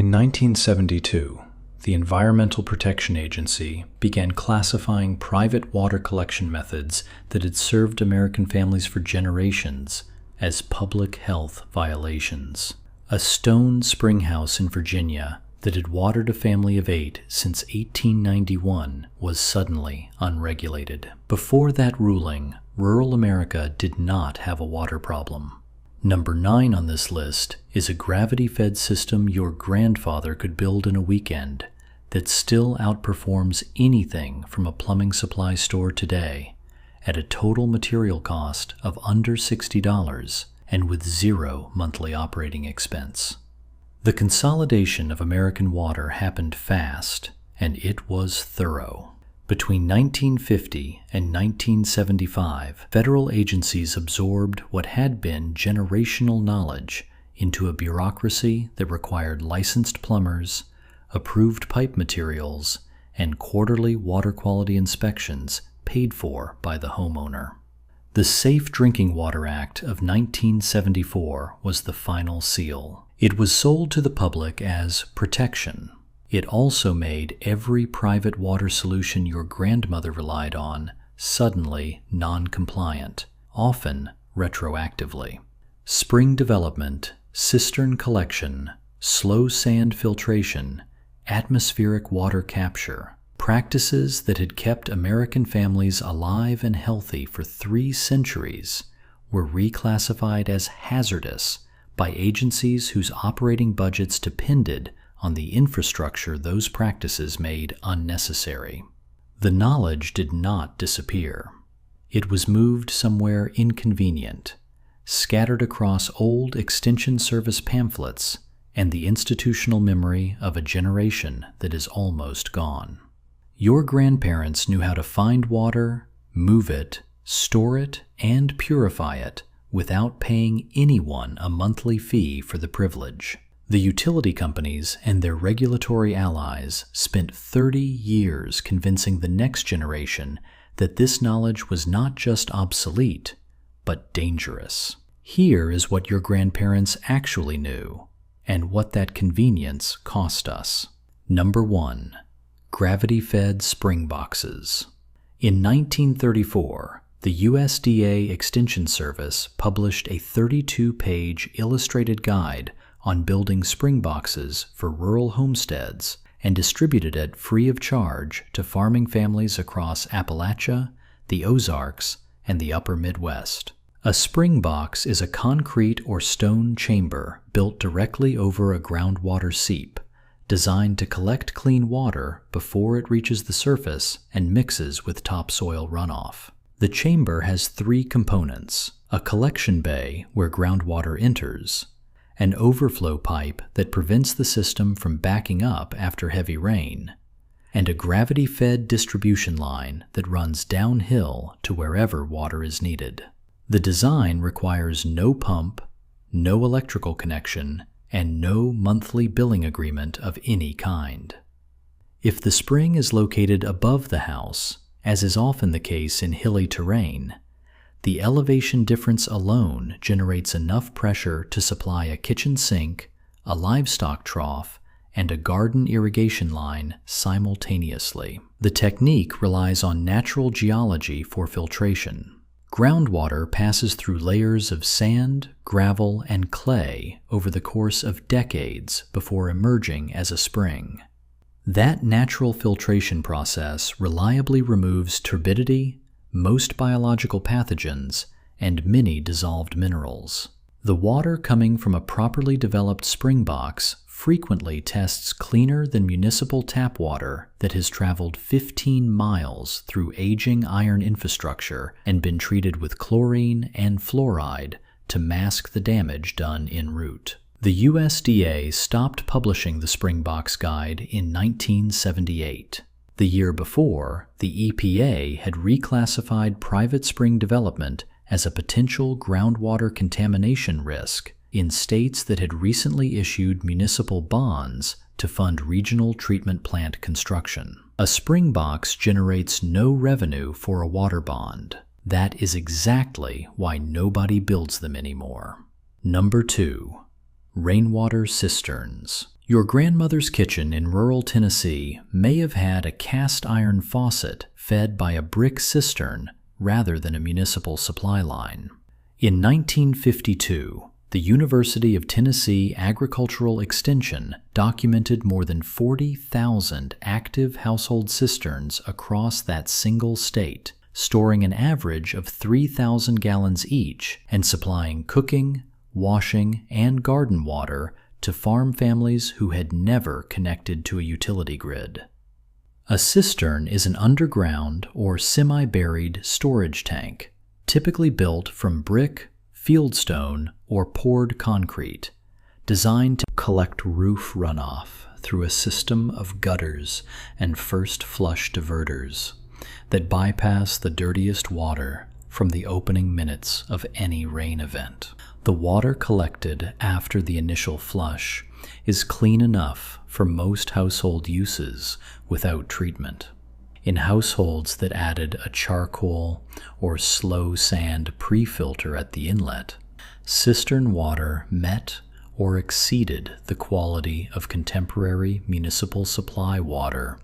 In 1972, the Environmental Protection Agency began classifying private water collection methods that had served American families for generations as public health violations. A stone springhouse in Virginia that had watered a family of 8 since 1891 was suddenly unregulated. Before that ruling, rural America did not have a water problem. Number 9 on this list is a gravity-fed system your grandfather could build in a weekend that still outperforms anything from a plumbing supply store today at a total material cost of under $60 and with 0 monthly operating expense. The consolidation of American water happened fast, and it was thorough. Between 1950 and 1975, federal agencies absorbed what had been generational knowledge into a bureaucracy that required licensed plumbers, approved pipe materials, and quarterly water quality inspections paid for by the homeowner. The Safe Drinking Water Act of 1974 was the final seal. It was sold to the public as protection. It also made every private water solution your grandmother relied on suddenly non-compliant, often retroactively. Spring development, cistern collection, slow sand filtration, atmospheric water capture, practices that had kept American families alive and healthy for 3 centuries, were reclassified as hazardous by agencies whose operating budgets depended on the infrastructure those practices made unnecessary. The knowledge did not disappear. It was moved somewhere inconvenient, scattered across old Extension Service pamphlets and the institutional memory of a generation that is almost gone. Your grandparents knew how to find water, move it, store it, and purify it without paying anyone a monthly fee for the privilege. The utility companies and their regulatory allies spent 30 years convincing the next generation that this knowledge was not just obsolete, but dangerous. Here is what your grandparents actually knew, and what that convenience cost us. Number 1. Gravity-fed spring boxes. In 1934, the USDA Extension Service published a 32-page illustrated guide on building spring boxes for rural homesteads and distributed it free of charge to farming families across Appalachia, the Ozarks, and the upper Midwest. A spring box is a concrete or stone chamber built directly over a groundwater seep, designed to collect clean water before it reaches the surface and mixes with topsoil runoff. The chamber has 3 components: a collection bay where groundwater enters, an overflow pipe that prevents the system from backing up after heavy rain, and a gravity-fed distribution line that runs downhill to wherever water is needed. The design requires no pump, no electrical connection, and no monthly billing agreement of any kind. If the spring is located above the house, as is often the case in hilly terrain, the elevation difference alone generates enough pressure to supply a kitchen sink, a livestock trough, and a garden irrigation line simultaneously. The technique relies on natural geology for filtration. Groundwater passes through layers of sand, gravel, and clay over the course of decades before emerging as a spring. That natural filtration process reliably removes turbidity, most biological pathogens, and many dissolved minerals. The water coming from a properly developed spring box frequently tests cleaner than municipal tap water that has traveled 15 miles through aging iron infrastructure and been treated with chlorine and fluoride to mask the damage done en route. The USDA stopped publishing the spring box guide in 1978. The year before, the EPA had reclassified private spring development as a potential groundwater contamination risk in states that had recently issued municipal bonds to fund regional treatment plant construction. A spring box generates no revenue for a water bond. That is exactly why nobody builds them anymore. Number 2. Rainwater cisterns. Your grandmother's kitchen in rural Tennessee may have had a cast iron faucet fed by a brick cistern rather than a municipal supply line. In 1952, the University of Tennessee Agricultural Extension documented more than 40,000 active household cisterns across that single state, storing an average of 3,000 gallons each and supplying cooking, washing, and garden water to farm families who had never connected to a utility grid. A cistern is an underground or semi-buried storage tank, typically built from brick, fieldstone, or poured concrete, designed to collect roof runoff through a system of gutters and first flush diverters that bypass the dirtiest water from the opening minutes of any rain event. The water collected after the initial flush is clean enough for most household uses without treatment. In households that added a charcoal or slow sand pre-filter at the inlet, cistern water met or exceeded the quality of contemporary municipal supply water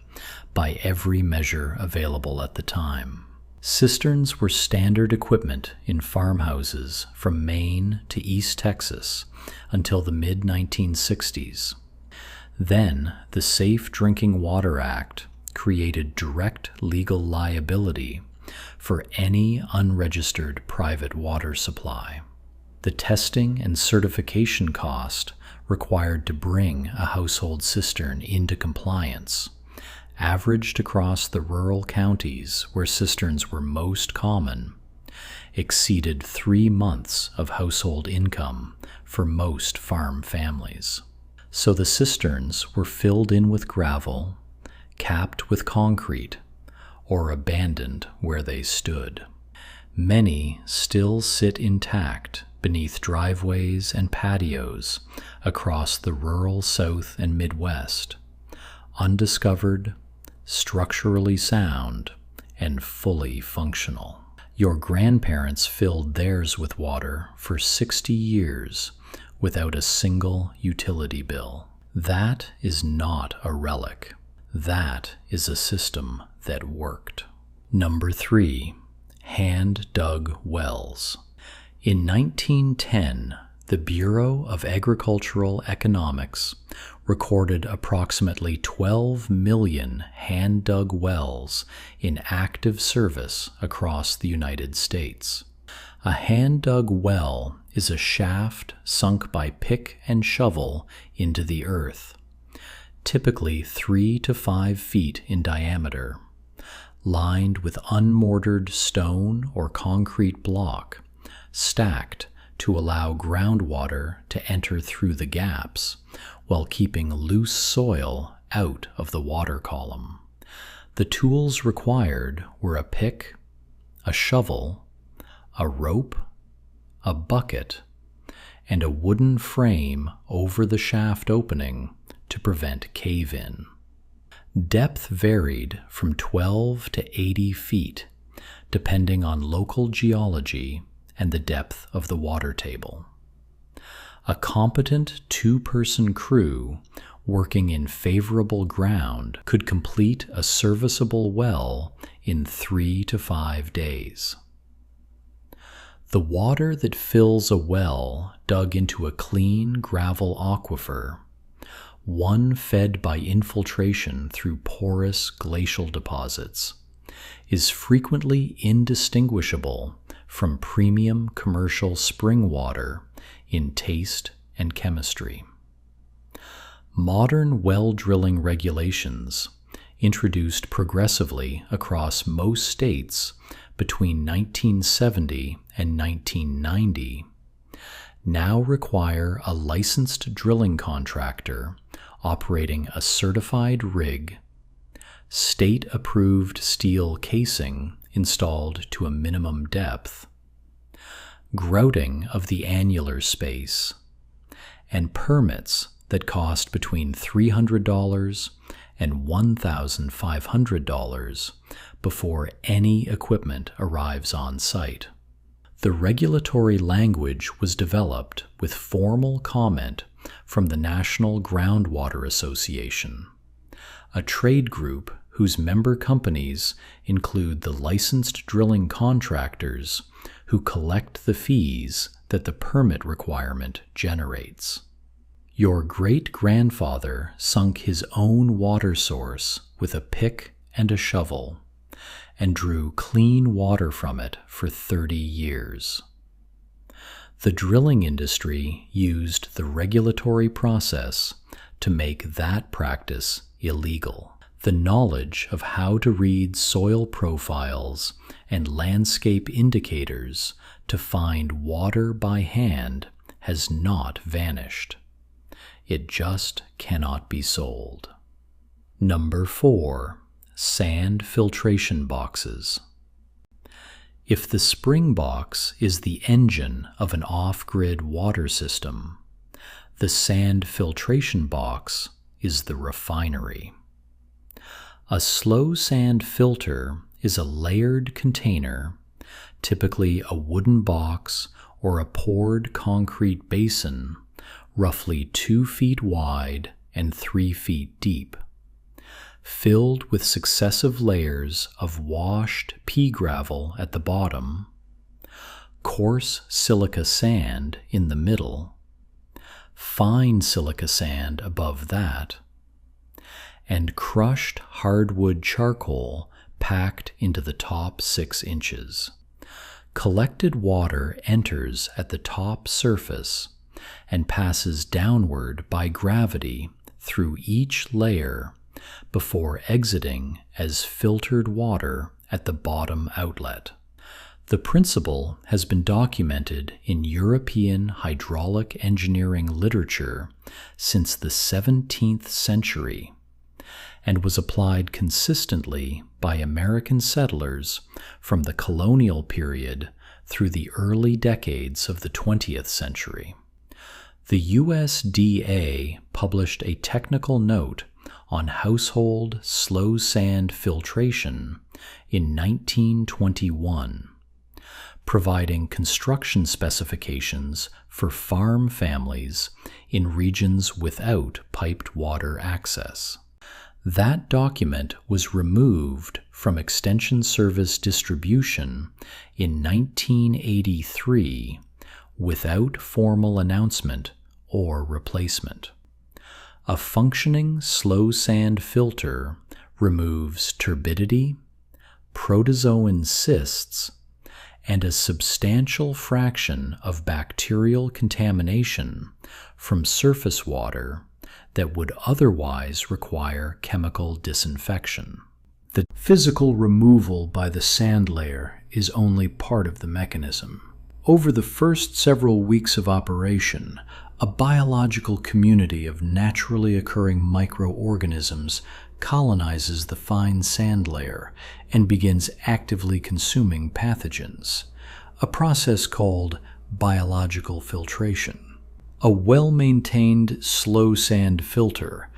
by every measure available at the time. Cisterns were standard equipment in farmhouses from Maine to East Texas until the mid-1960s. Then, the Safe Drinking Water Act created direct legal liability for any unregistered private water supply. The testing and certification cost required to bring a household cistern into compliance, averaged across the rural counties where cisterns were most common, exceeded 3 months of household income for most farm families. So the cisterns were filled in with gravel, capped with concrete, or abandoned where they stood. Many still sit intact beneath driveways and patios across the rural South and Midwest, undiscovered, structurally sound, and fully functional. Your grandparents filled theirs with water for 60 years without a single utility bill. That is not a relic. That is a system that worked. Number 3, hand-dug wells. In 1910, the Bureau of Agricultural Economics recorded approximately 12 million hand-dug wells in active service across the United States. A hand-dug well is a shaft sunk by pick and shovel into the earth, typically 3 to 5 feet in diameter, lined with unmortared stone or concrete block, stacked to allow groundwater to enter through the gaps while keeping loose soil out of the water column. The tools required were a pick, a shovel, a rope, a bucket, and a wooden frame over the shaft opening to prevent cave-in. Depth varied from 12 to 80 feet, depending on local geology and the depth of the water table. A competent 2-person crew working in favorable ground could complete a serviceable well in 3 to 5 days. The water that fills a well dug into a clean gravel aquifer, one fed by infiltration through porous glacial deposits, is frequently indistinguishable from premium commercial spring water in taste and chemistry. Modern well drilling regulations, introduced progressively across most states between 1970 and 1990, now require a licensed drilling contractor operating a certified rig, state-approved steel casing installed to a minimum depth, grouting of the annular space, and permits that cost between $300 and $1,500 before any equipment arrives on site. The regulatory language was developed with formal comment from the National Groundwater Association, a trade group whose member companies include the licensed drilling contractors who collect the fees that the permit requirement generates. Your great-grandfather sunk his own water source with a pick and a shovel and drew clean water from it for 30 years. The drilling industry used the regulatory process to make that practice illegal. The knowledge of how to read soil profiles and landscape indicators to find water by hand has not vanished. It just cannot be sold. Number 4. Sand filtration boxes. If the spring box is the engine of an off-grid water system, the sand filtration box is the refinery. A slow sand filter is a layered container, typically a wooden box or a poured concrete basin, roughly 2 feet wide and 3 feet deep, filled with successive layers of washed pea gravel at the bottom, coarse silica sand in the middle, fine silica sand above that, and crushed hardwood charcoal packed into the top 6 inches. Collected water enters at the top surface and passes downward by gravity through each layer before exiting as filtered water at the bottom outlet. The principle has been documented in European hydraulic engineering literature since the 17th century and was applied consistently by American settlers from the colonial period through the early decades of the 20th century. The USDA published a technical note on household slow sand filtration in 1921, providing construction specifications for farm families in regions without piped water access. That document was removed from Extension Service distribution in 1983 without formal announcement or replacement. A functioning slow sand filter removes turbidity, protozoan cysts, and a substantial fraction of bacterial contamination from surface water that would otherwise require chemical disinfection. The physical removal by the sand layer is only part of the mechanism. Over the first several weeks of operation, a biological community of naturally occurring microorganisms colonizes the fine sand layer and begins actively consuming pathogens, a process called biological filtration. A well-maintained slow sand filter,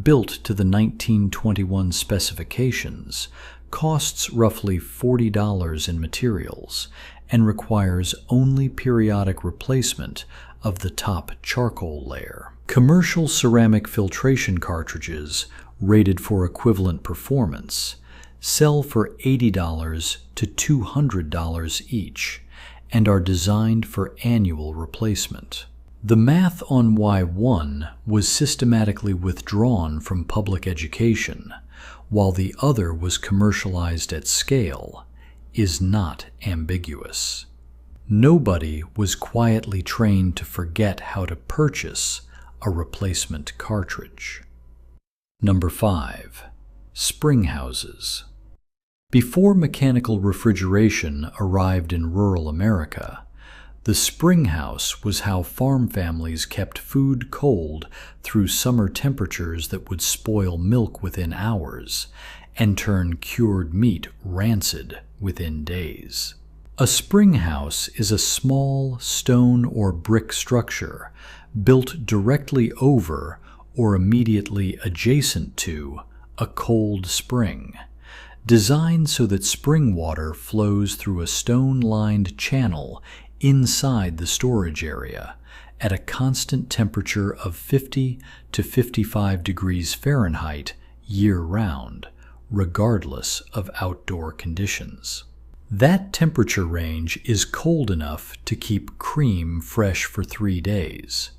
built to the 1921 specifications, costs roughly $40 in materials and requires only periodic replacement of the top charcoal layer. Commercial ceramic filtration cartridges, rated for equivalent performance, sell for $80 to $200 each and are designed for annual replacement. The math on why one was systematically withdrawn from public education, while the other was commercialized at scale, is not ambiguous. Nobody was quietly trained to forget how to purchase a replacement cartridge. Number 5. Springhouses. Before mechanical refrigeration arrived in rural America, the springhouse was how farm families kept food cold through summer temperatures that would spoil milk within hours and turn cured meat rancid within days. A springhouse is a small stone or brick structure built directly over or immediately adjacent to a cold spring, designed so that spring water flows through a stone-lined channel inside the storage area at a constant temperature of 50 to 55 degrees Fahrenheit year-round, regardless of outdoor conditions. That temperature range is cold enough to keep cream fresh for 3 days,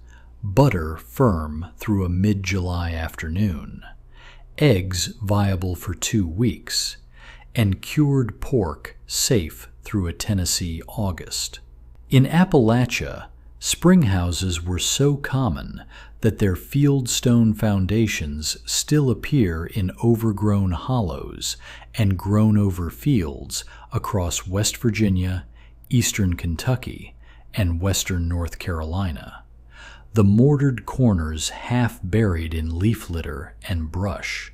butter firm through a mid-July afternoon, eggs viable for 2 weeks, and cured pork safe through a Tennessee August. In Appalachia, springhouses were so common that their fieldstone foundations still appear in overgrown hollows and grown-over fields across West Virginia, eastern Kentucky, and western North Carolina, the mortared corners half buried in leaf litter and brush,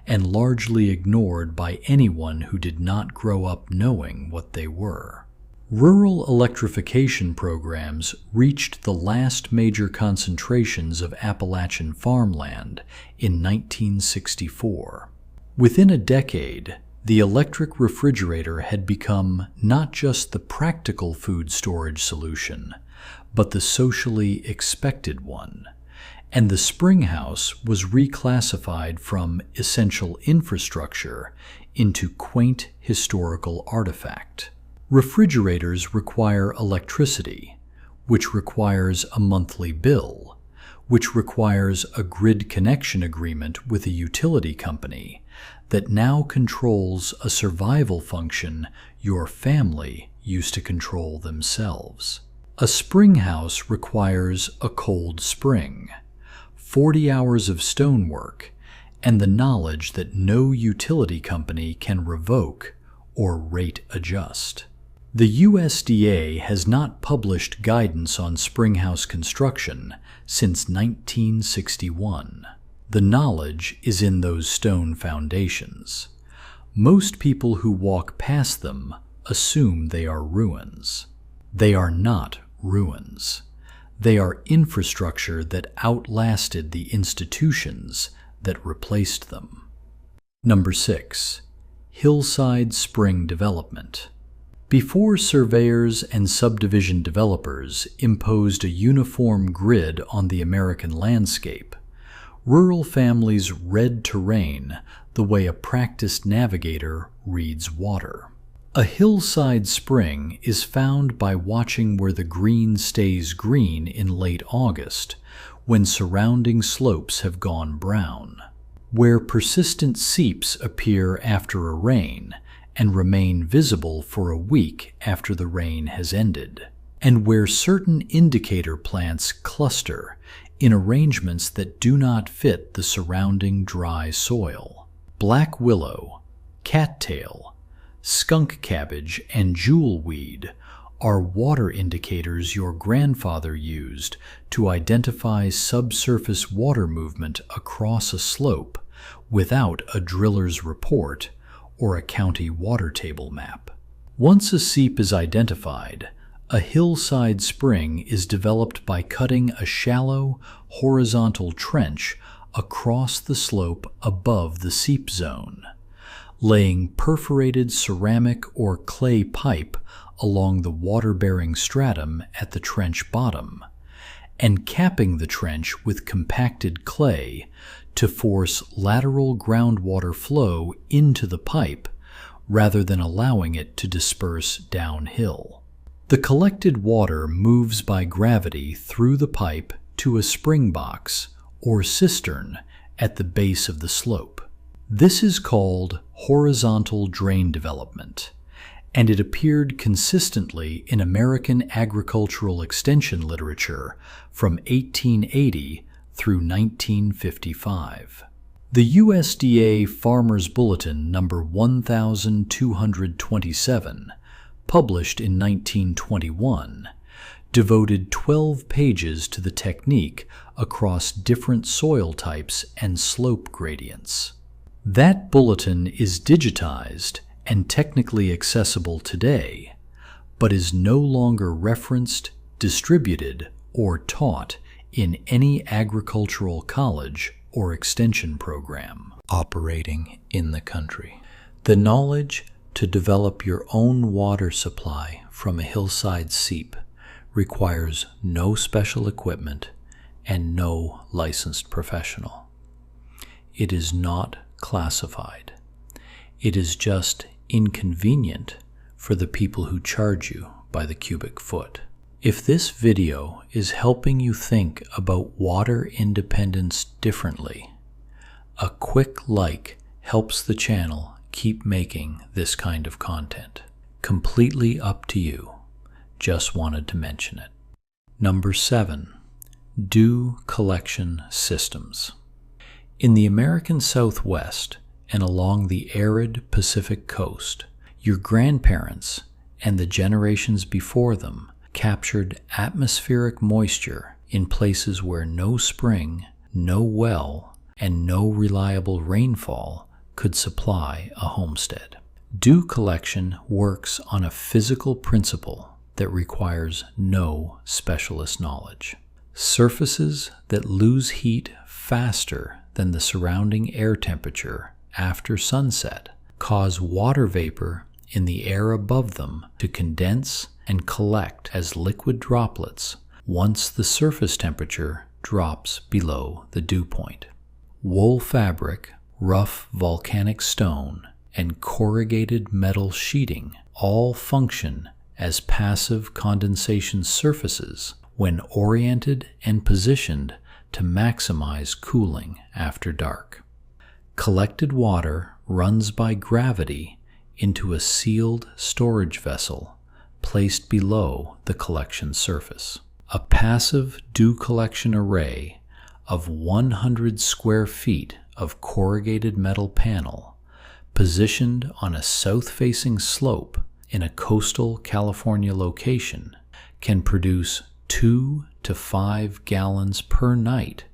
and largely ignored by anyone who did not grow up knowing what they were. Rural electrification programs reached the last major concentrations of Appalachian farmland in 1964. Within a decade, the electric refrigerator had become not just the practical food storage solution, but the socially expected one, and the springhouse was reclassified from essential infrastructure into quaint historical artifact. Refrigerators require electricity, which requires a monthly bill, which requires a grid connection agreement with a utility company that now controls a survival function your family used to control themselves. A springhouse requires a cold spring, 40 hours of stonework, and the knowledge that no utility company can revoke or rate adjust. The USDA has not published guidance on springhouse construction since 1961. The knowledge is in those stone foundations. Most people who walk past them assume they are ruins. They are not ruins. They are infrastructure that outlasted the institutions that replaced them. Number 6. Hillside spring development. Before surveyors and subdivision developers imposed a uniform grid on the American landscape, rural families read terrain the way a practiced navigator reads water. A hillside spring is found by watching where the green stays green in late August, when surrounding slopes have gone brown, where persistent seeps appear after a rain and remain visible for a week after the rain has ended, and where certain indicator plants cluster in arrangements that do not fit the surrounding dry soil. Black willow, cattail, skunk cabbage, and jewelweed are water indicators your grandfather used to identify subsurface water movement across a slope without a driller's report or a county water table map. Once a seep is identified, a hillside spring is developed by cutting a shallow, horizontal trench across the slope above the seep zone, laying perforated ceramic or clay pipe along the water-bearing stratum at the trench bottom, and capping the trench with compacted clay to force lateral groundwater flow into the pipe rather than allowing it to disperse downhill. The collected water moves by gravity through the pipe to a spring box or cistern at the base of the slope. This is called horizontal drain development, and it appeared consistently in American agricultural extension literature from 1880 through 1955. The USDA Farmers Bulletin number 1227, published in 1921, devoted 12 pages to the technique across different soil types and slope gradients. That bulletin is digitized and technically accessible today, but is no longer referenced, distributed, or taught in any agricultural college or extension program operating in the country. The knowledge to develop your own water supply from a hillside seep requires no special equipment and no licensed professional. It is not classified. It is just inconvenient for the people who charge you by the cubic foot. If this video is helping you think about water independence differently, a quick like helps the channel keep making this kind of content. Completely up to you. Just wanted to mention it. Number 7. Dew collection systems. In the American Southwest and along the arid Pacific coast, your grandparents and the generations before them captured atmospheric moisture in places where no spring, no well, and no reliable rainfall could supply a homestead. Dew collection works on a physical principle that requires no specialist knowledge. Surfaces that lose heat faster than the surrounding air temperature after sunset cause water vapor in the air above them to condense and collect as liquid droplets once the surface temperature drops below the dew point. Wool fabric, rough volcanic stone, and corrugated metal sheeting all function as passive condensation surfaces when oriented and positioned to maximize cooling after dark. Collected water runs by gravity into a sealed storage vessel placed below the collection surface. A passive dew collection array of 100 square feet of corrugated metal panel positioned on a south-facing slope in a coastal California location can produce 2 to 5 gallons per night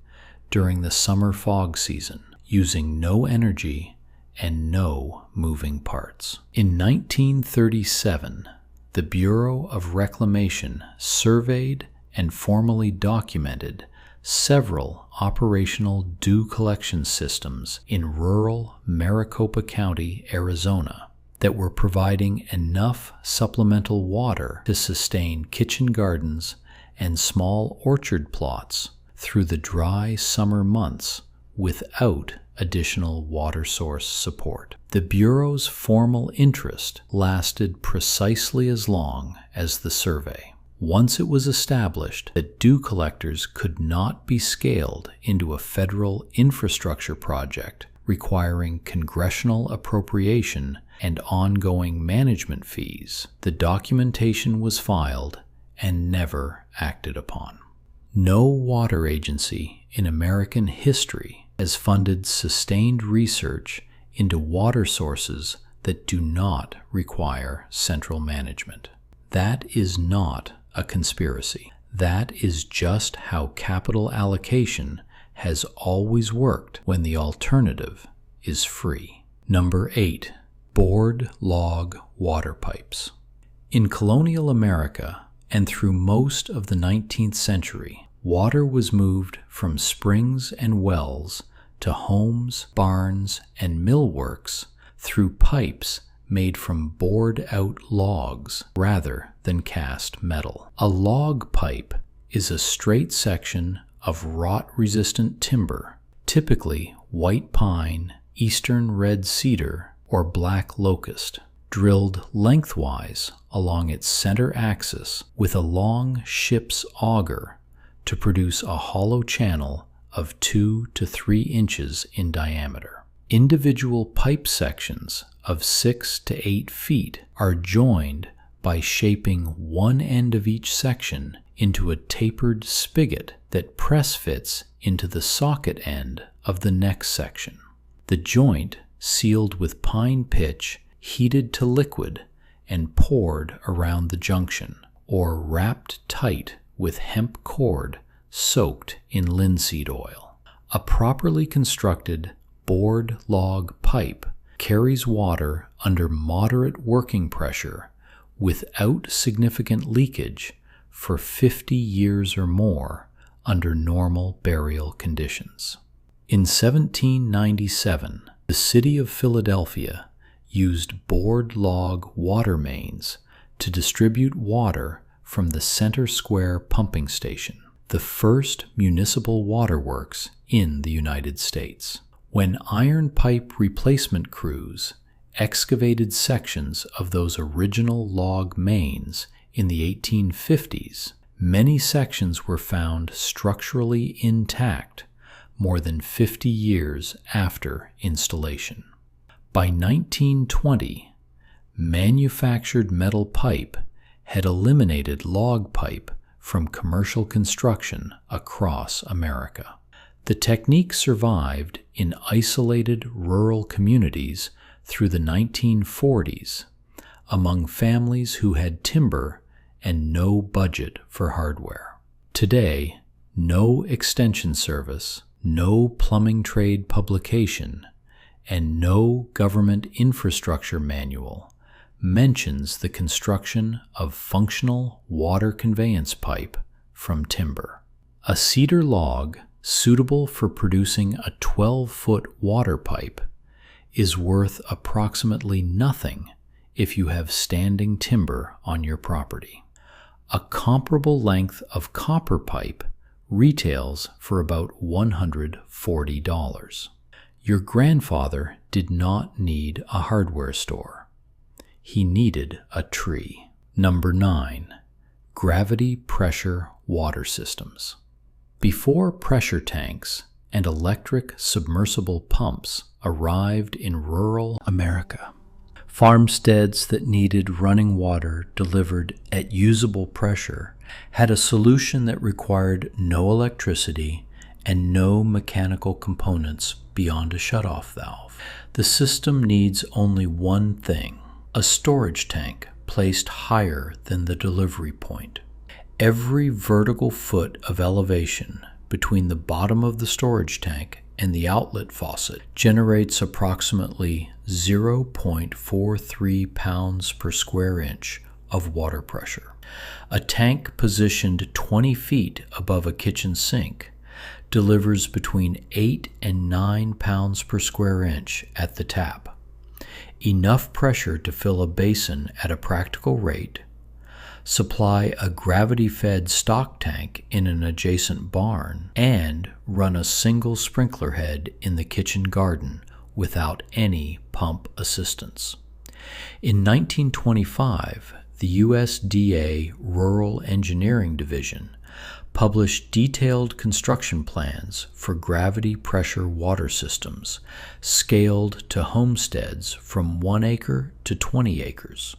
during the summer fog season, using no energy and no moving parts. In 1937, the Bureau of Reclamation surveyed and formally documented several operational dew collection systems in rural Maricopa County, Arizona, that were providing enough supplemental water to sustain kitchen gardens and small orchard plots through the dry summer months without additional water source support. The Bureau's formal interest lasted precisely as long as the survey. Once it was established that dew collectors could not be scaled into a federal infrastructure project requiring congressional appropriation and ongoing management fees, the documentation was filed and never acted upon. No water agency in American history has funded sustained research into water sources that do not require central management. That is not a conspiracy. That is just how capital allocation has always worked when the alternative is free. Number 8. Bored log water pipes. In colonial America and through most of the 19th century, water was moved from springs and wells to homes, barns, and millworks through pipes made from bored-out logs rather than cast metal. A log pipe is a straight section of rot-resistant timber, typically white pine, eastern red cedar, or black locust, drilled lengthwise along its center axis with a long ship's auger to produce a hollow channel of 2 to 3 inches in diameter. Individual pipe sections of 6 to 8 feet are joined by shaping one end of each section into a tapered spigot that press fits into the socket end of the next section. The joint, sealed with pine pitch, heated to liquid and poured around the junction, or wrapped tight with hemp cord soaked in linseed oil. A properly constructed bored log pipe carries water under moderate working pressure without significant leakage for 50 years or more under normal burial conditions. In 1797, the city of Philadelphia used bored log water mains to distribute water from the Center Square pumping station, the first municipal waterworks in the United States. When iron pipe replacement crews excavated sections of those original log mains in the 1850s, many sections were found structurally intact more than 50 years after installation. By 1920, manufactured metal pipe had eliminated log pipe from commercial construction across America. The technique survived in isolated rural communities through the 1940s among families who had timber and no budget for hardware. Today, no extension service, no plumbing trade publication, and no government infrastructure manual mentions the construction of functional water conveyance pipe from timber. A cedar log suitable for producing a 12-foot water pipe is worth approximately nothing if you have standing timber on your property. A comparable length of copper pipe retails for about $140. Your grandfather did not need a hardware store. He needed a tree. Number 9. Gravity pressure water systems. Before pressure tanks and electric submersible pumps arrived in rural America, farmsteads that needed running water delivered at usable pressure had a solution that required no electricity and no mechanical components beyond a shutoff valve. The system needs only one thing: a storage tank placed higher than the delivery point. Every vertical foot of elevation between the bottom of the storage tank and the outlet faucet generates approximately 0.43 pounds per square inch of water pressure. A tank positioned 20 feet above a kitchen sink delivers between 8 and 9 pounds per square inch at the tap, enough pressure to fill a basin at a practical rate, supply a gravity-fed stock tank in an adjacent barn, and run a single sprinkler head in the kitchen garden without any pump assistance. In 1925, the USDA Rural Engineering Division published detailed construction plans for gravity pressure water systems scaled to homesteads from 1 acre to 20 acres,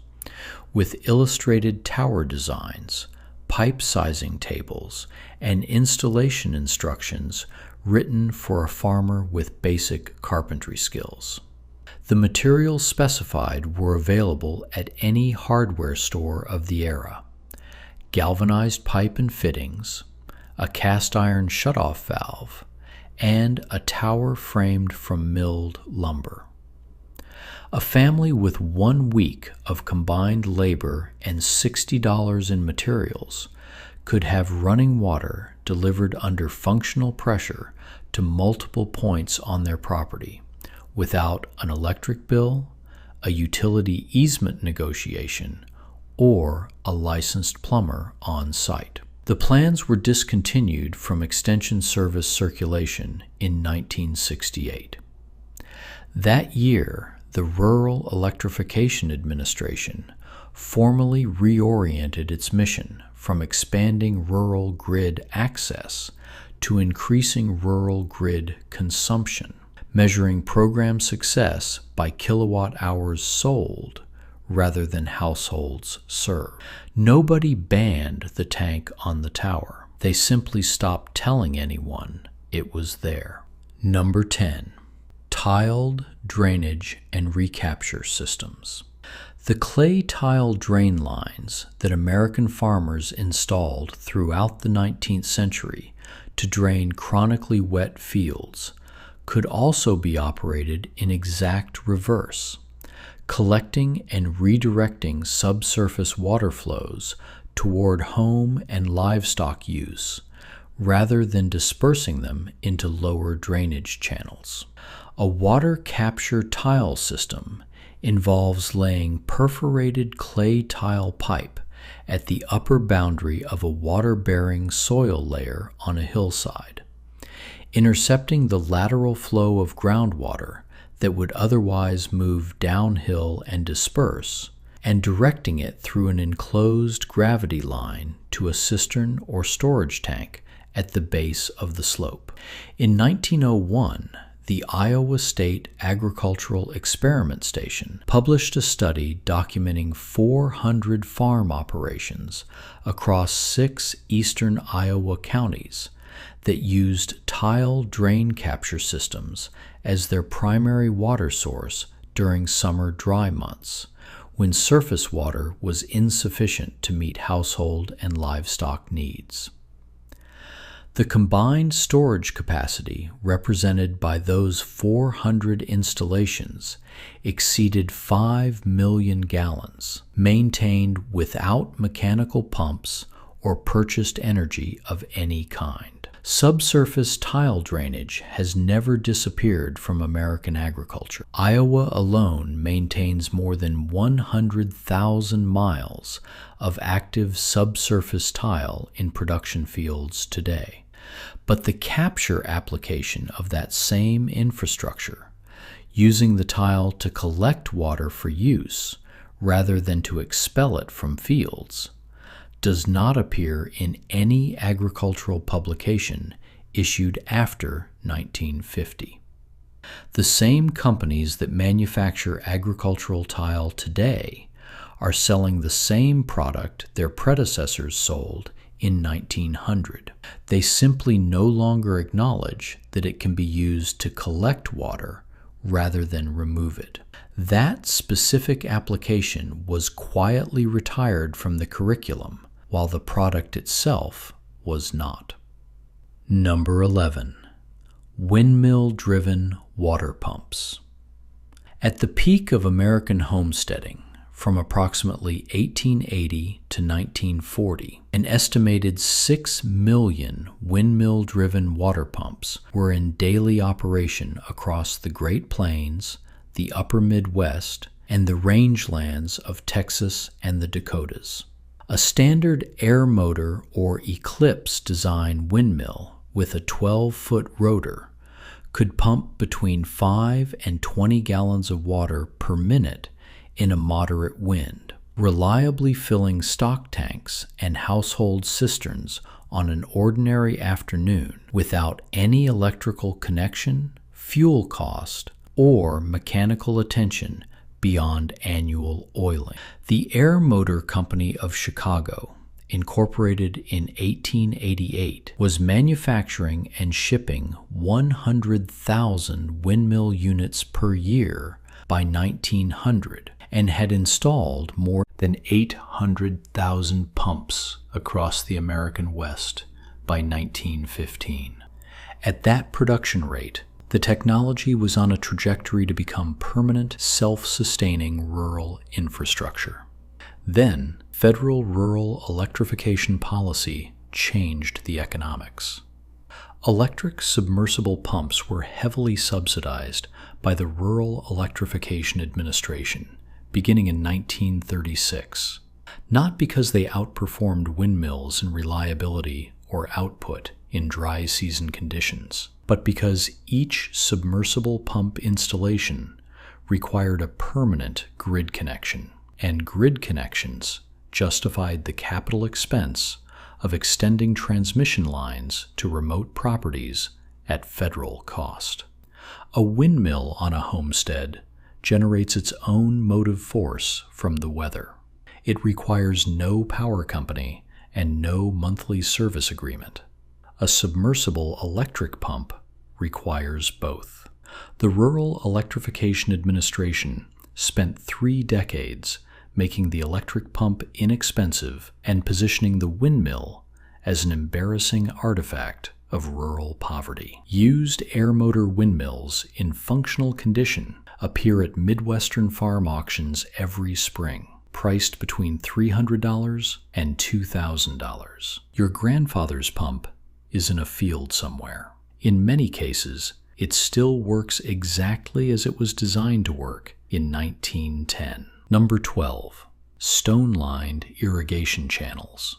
with illustrated tower designs, pipe sizing tables, and installation instructions written for a farmer with basic carpentry skills. The materials specified were available at any hardware store of the era: galvanized pipe and fittings, a cast iron shutoff valve, and a tower framed from milled lumber. A family with 1 week of combined labor and $60 in materials could have running water delivered under functional pressure to multiple points on their property without an electric bill, a utility easement negotiation, or a licensed plumber on site. The plans were discontinued from extension service circulation in 1968. That year, the Rural Electrification Administration formally reoriented its mission from expanding rural grid access to increasing rural grid consumption, measuring program success by kilowatt hours sold rather than households served. Nobody banned the tank on the tower. They simply stopped telling anyone it was there. Number 10. Tiled drainage and recapture systems. The clay tile drain lines that American farmers installed throughout the 19th century to drain chronically wet fields could also be operated in exact reverse, collecting and redirecting subsurface water flows toward home and livestock use rather than dispersing them into lower drainage channels. A water capture tile system involves laying perforated clay tile pipe at the upper boundary of a water-bearing soil layer on a hillside, intercepting the lateral flow of groundwater that would otherwise move downhill and disperse, and directing it through an enclosed gravity line to a cistern or storage tank at the base of the slope. In 1901, the Iowa State Agricultural Experiment Station published a study documenting 400 farm operations across 6 eastern Iowa counties that used tile drain capture systems as their primary water source during summer dry months, when surface water was insufficient to meet household and livestock needs. The combined storage capacity represented by those 400 installations exceeded 5 million gallons, maintained without mechanical pumps or purchased energy of any kind. Subsurface tile drainage has never disappeared from American agriculture. Iowa alone maintains more than 100,000 miles of active subsurface tile in production fields today. But the capture application of that same infrastructure, using the tile to collect water for use rather than to expel it from fields, does not appear in any agricultural publication issued after 1950. The same companies that manufacture agricultural tile today are selling the same product their predecessors sold in 1900. They simply no longer acknowledge that it can be used to collect water rather than remove it. That specific application was quietly retired from the curriculum, while the product itself was not. Number 11. Windmill-driven water pumps. At the peak of American homesteading, from approximately 1880 to 1940, an estimated 6 million windmill-driven water pumps were in daily operation across the Great Plains, the upper Midwest, and the rangelands of Texas and the Dakotas. A standard air motor or eclipse design windmill with a 12-foot rotor could pump between 5 and 20 gallons of water per minute in a moderate wind, reliably filling stock tanks and household cisterns on an ordinary afternoon without any electrical connection, fuel cost, or mechanical attention beyond annual oiling. The Air Motor Company of Chicago, incorporated in 1888, was manufacturing and shipping 100,000 windmill units per year by 1900, and had installed more than 800,000 pumps across the American West by 1915. At that production rate, the technology was on a trajectory to become permanent, self-sustaining rural infrastructure. Then, federal rural electrification policy changed the economics. Electric submersible pumps were heavily subsidized by the Rural Electrification Administration, beginning in 1936, not because they outperformed windmills in reliability or output in dry season conditions, but because each submersible pump installation required a permanent grid connection, and grid connections justified the capital expense of extending transmission lines to remote properties at federal cost. A windmill on a homestead generates its own motive force from the weather. It requires no power company and no monthly service agreement. A submersible electric pump requires both. The Rural Electrification Administration spent 3 decades making the electric pump inexpensive and positioning the windmill as an embarrassing artifact of rural poverty. Used air motor windmills in functional condition appear at Midwestern farm auctions every spring, priced between $300 and $2,000. Your grandfather's pump is in a field somewhere. In many cases, it still works exactly as it was designed to work in 1910. Number 12. Stone-lined irrigation channels.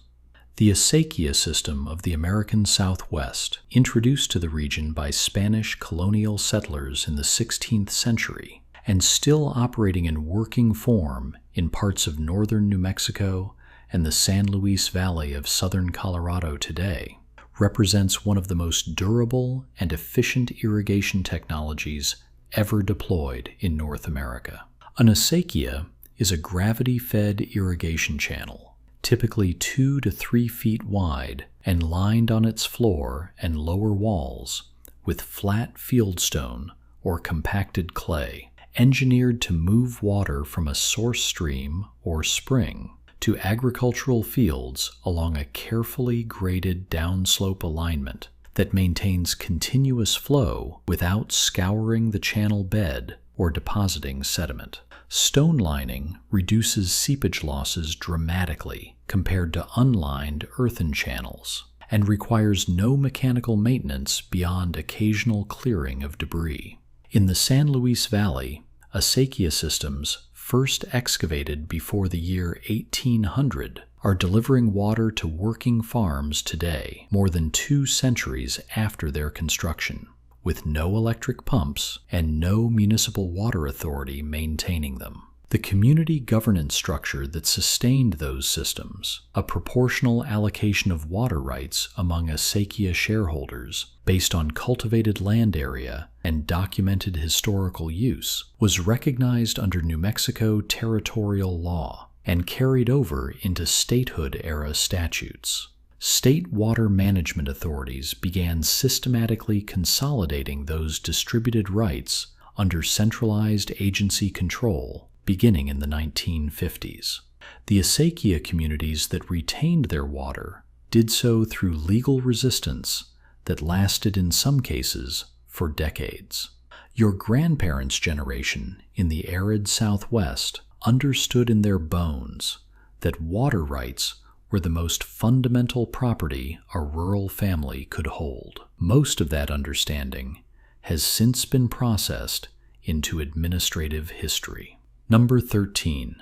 The acequia system of the American Southwest, introduced to the region by Spanish colonial settlers in the 16th century, and still operating in working form in parts of northern New Mexico and the San Luis Valley of southern Colorado today, represents one of the most durable and efficient irrigation technologies ever deployed in North America. An acequia is a gravity-fed irrigation channel, typically 2 to 3 feet wide and lined on its floor and lower walls with flat fieldstone or compacted clay, engineered to move water from a source stream or spring to agricultural fields along a carefully graded downslope alignment that maintains continuous flow without scouring the channel bed or depositing sediment. Stone lining reduces seepage losses dramatically compared to unlined earthen channels and requires no mechanical maintenance beyond occasional clearing of debris. In the San Luis Valley, acequia systems, first excavated before the year 1800, are delivering water to working farms today, more than 2 centuries after their construction, with no electric pumps and no municipal water authority maintaining them. The community governance structure that sustained those systems, a proportional allocation of water rights among acequia shareholders based on cultivated land area and documented historical use, was recognized under New Mexico territorial law and carried over into statehood-era statutes. State water management authorities began systematically consolidating those distributed rights under centralized agency control beginning in the 1950s. The acequia communities that retained their water did so through legal resistance that lasted in some cases for decades. Your grandparents' generation in the arid Southwest understood in their bones that water rights were the most fundamental property a rural family could hold. Most of that understanding has since been processed into administrative history. Number 13.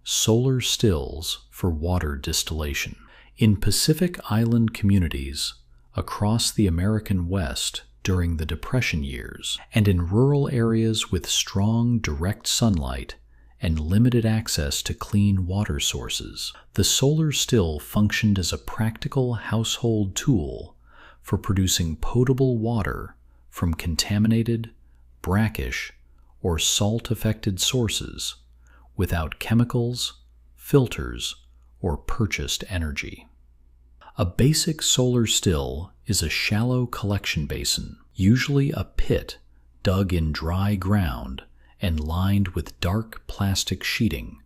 Solar stills for water distillation. In Pacific Island communities across the American West during the Depression years, and in rural areas with strong direct sunlight and limited access to clean water sources, the solar still functioned as a practical household tool for producing potable water from contaminated, brackish, or salt-affected sources without chemicals, filters, or purchased energy. A basic solar still is a shallow collection basin, usually a pit dug in dry ground and lined with dark plastic sheeting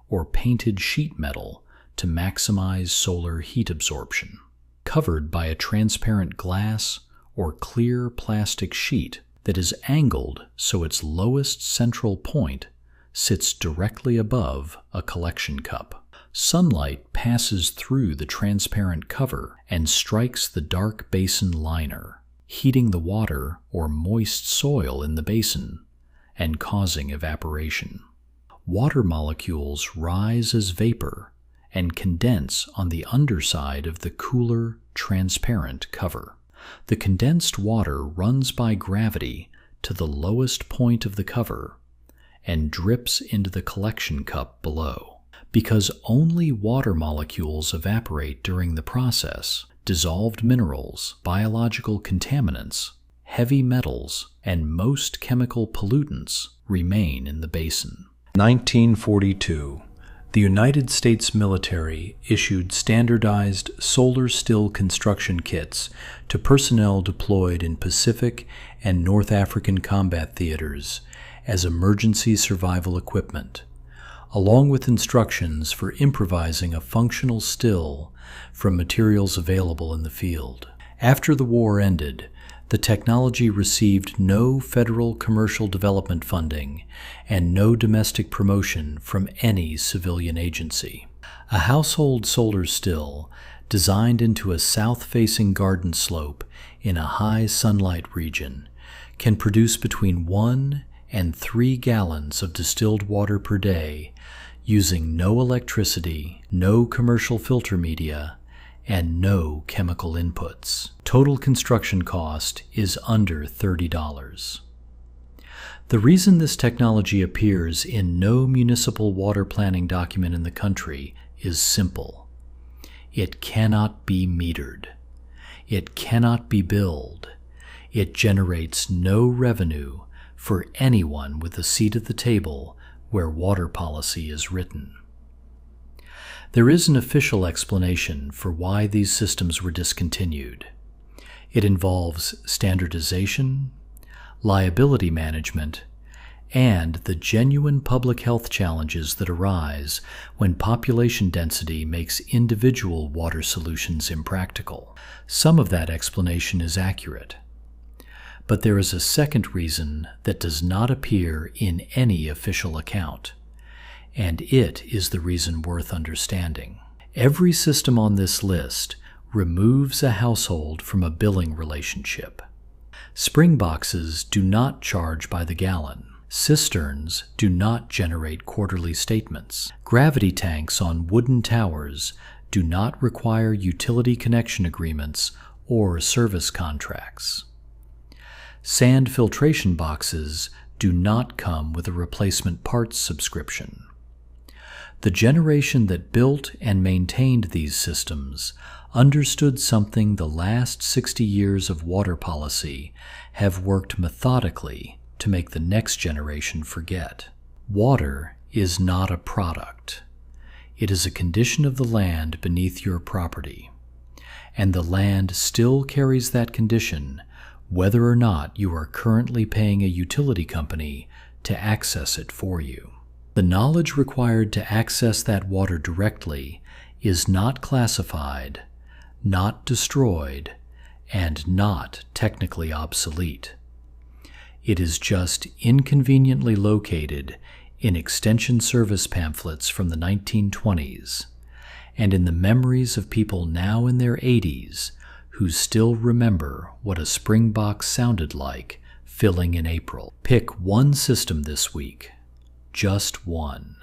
or painted sheet metal to maximize solar heat absorption. Covered by a transparent glass or clear plastic sheet that is angled so its lowest central point sits directly above a collection cup. Sunlight passes through the transparent cover and strikes the dark basin liner, heating the water or moist soil in the basin and causing evaporation. Water molecules rise as vapor and condense on the underside of the cooler, transparent cover. The condensed water runs by gravity to the lowest point of the cover and drips into the collection cup below. Because only water molecules evaporate during the process, dissolved minerals, biological contaminants, heavy metals, and most chemical pollutants remain in the basin. 1942. The United States military issued standardized solar still construction kits to personnel deployed in Pacific and North African combat theaters as emergency survival equipment, along with instructions for improvising a functional still from materials available in the field. After the war ended, the technology received no federal commercial development funding and no domestic promotion from any civilian agency. A household solar still, designed into a south-facing garden slope in a high sunlight region, can produce between 1 and 3 gallons of distilled water per day using no electricity, no commercial filter media, and no chemical inputs. Total construction cost is under $30. The reason this technology appears in no municipal water planning document in the country is simple. It cannot be metered. It cannot be billed. It generates no revenue for anyone with a seat at the table where water policy is written. There is an official explanation for why these systems were discontinued. It involves standardization, liability management, and the genuine public health challenges that arise when population density makes individual water solutions impractical. Some of that explanation is accurate. But there is a second reason that does not appear in any official account, and it is the reason worth understanding. Every system on this list removes a household from a billing relationship. Spring boxes do not charge by the gallon. Cisterns do not generate quarterly statements. Gravity tanks on wooden towers do not require utility connection agreements or service contracts. Sand filtration boxes do not come with a replacement parts subscription. The generation that built and maintained these systems understood something the last 60 years of water policy have worked methodically to make the next generation forget. Water is not a product. It is a condition of the land beneath your property, and the land still carries that condition whether or not you are currently paying a utility company to access it for you. The knowledge required to access that water directly is not classified, not destroyed, and not technically obsolete. It is just inconveniently located in extension service pamphlets from the 1920s and in the memories of people now in their 80s who still remember what a spring box sounded like filling in April. Pick one system this week, just one.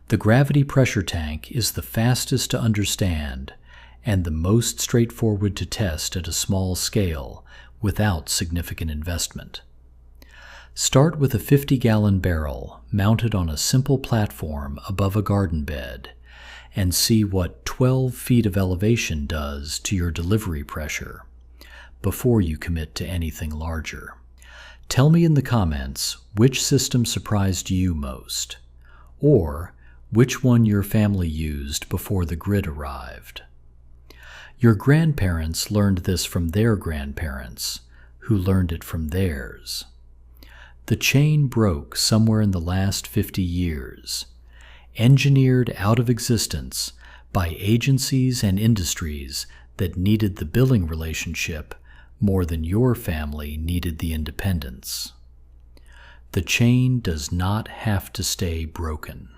The gravity pressure tank is the fastest to understand and the most straightforward to test at a small scale without significant investment. Start with a 50-gallon barrel mounted on a simple platform above a garden bed and see what 12 feet of elevation does to your delivery pressure before you commit to anything larger. Tell me in the comments which system surprised you most, or which one your family used before the grid arrived. Your grandparents learned this from their grandparents, who learned it from theirs. The chain broke somewhere in the last 50 years, engineered out of existence by agencies and industries that needed the billing relationship more than your family needed the independence. The chain does not have to stay broken.